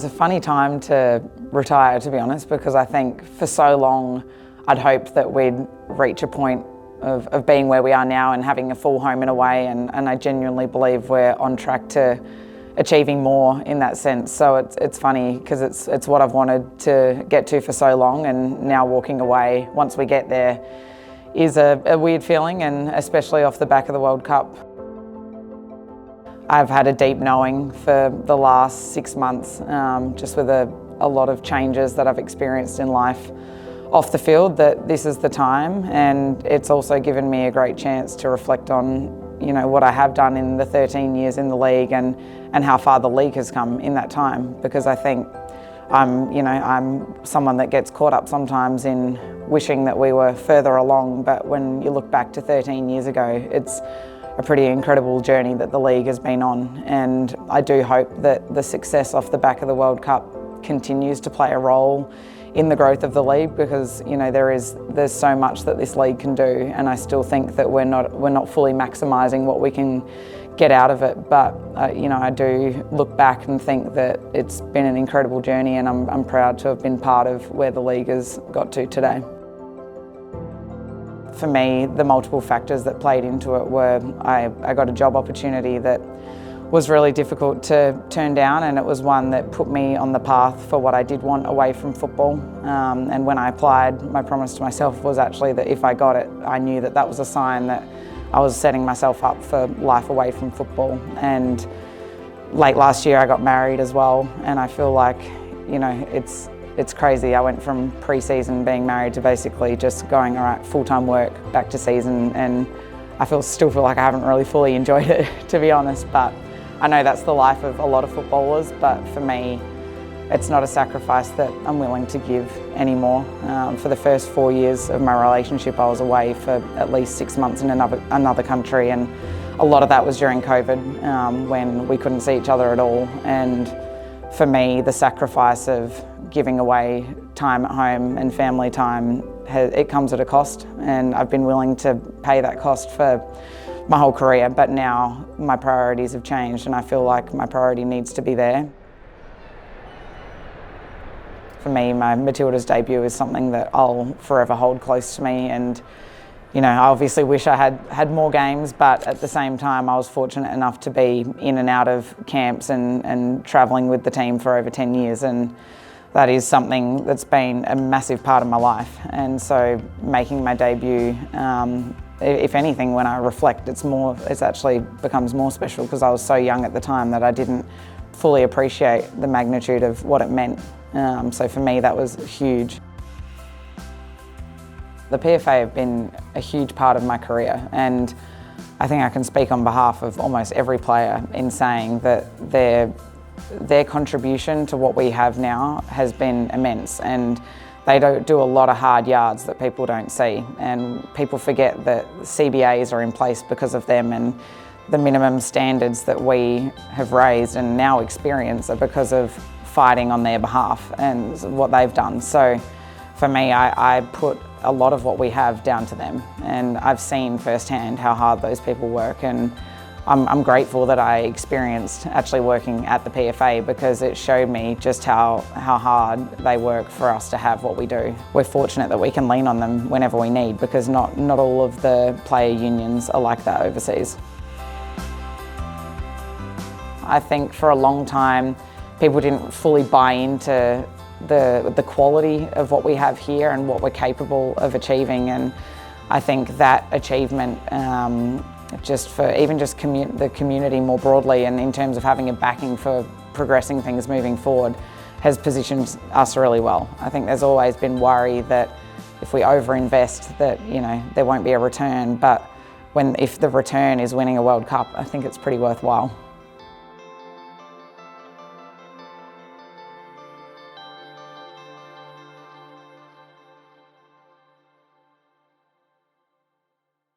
It's a funny time to retire, to be honest, because I think for so long I'd hoped that we'd reach a point of being where we are now and having a full home and away, and I genuinely believe we're on track to achieving more in that sense. So it's funny because it's what I've wanted to get to for so long, and now walking away once we get there is a weird feeling, and especially off the back of the World Cup. I've had a deep knowing for the last 6 months, just with a lot of changes that I've experienced in life off the field, that this is the time, and it's also given me a great chance to reflect on, you know, what I have done in the 13 years in the league and how far the league has come in that time. Because I think I'm someone that gets caught up sometimes in wishing that we were further along, but when you look back to 13 years ago, it's a pretty incredible journey that the league has been on, and I do hope that the success off the back of the World Cup continues to play a role in the growth of the league, because you know there's so much that this league can do, and I still think that we're not fully maximising what we can get out of it. But I do look back and think that it's been an incredible journey, and I'm proud to have been part of where the league has got to today. For me, the multiple factors that played into it were I got a job opportunity that was really difficult to turn down, and it was one that put me on the path for what I did want away from football. And when I applied, my promise to myself was actually that if I got it, I knew that that was a sign that I was setting myself up for life away from football. And late last year I got married as well, and I feel like, you know, it's crazy. I went from pre-season being married to basically just going, all right, full-time work, back to season, and I still feel like I haven't really fully enjoyed it, to be honest. But I know that's the life of a lot of footballers, but for me, it's not a sacrifice that I'm willing to give anymore. For the first 4 years of my relationship, I was away for at least 6 months in another country, and a lot of that was during COVID, when we couldn't see each other at all. And for me, the sacrifice of giving away time at home and family time, it comes at a cost, and I've been willing to pay that cost for my whole career, but now my priorities have changed, and I feel like my priority needs to be there. For me, my Matildas debut is something that I'll forever hold close to me, and you know, I obviously wish I had more games, but at the same time I was fortunate enough to be in and out of camps and travelling with the team for over 10 years, and that is something that's been a massive part of my life. And so making my debut, if anything, when I reflect, it actually becomes more special, because I was so young at the time that I didn't fully appreciate the magnitude of what it meant. So for me, that was huge. The PFA have been a huge part of my career, and I think I can speak on behalf of almost every player in saying that their contribution to what we have now has been immense, and they do a lot of hard yards that people don't see, and people forget that CBAs are in place because of them, and the minimum standards that we have raised and now experience are because of fighting on their behalf and what they've done. So for me, I put a lot of what we have down to them, and I've seen firsthand how hard those people work, and I'm grateful that I experienced actually working at the PFA, because it showed me just how hard they work for us to have what we do. We're fortunate that we can lean on them whenever we need, because not all of the player unions are like that overseas. I think for a long time people didn't fully buy into the quality of what we have here and what we're capable of achieving, and I think that achievement, just for the community more broadly, and in terms of having a backing for progressing things moving forward, has positioned us really well. I think there's always been worry that if we overinvest, that there won't be a return, but if the return is winning a World Cup, I think it's pretty worthwhile.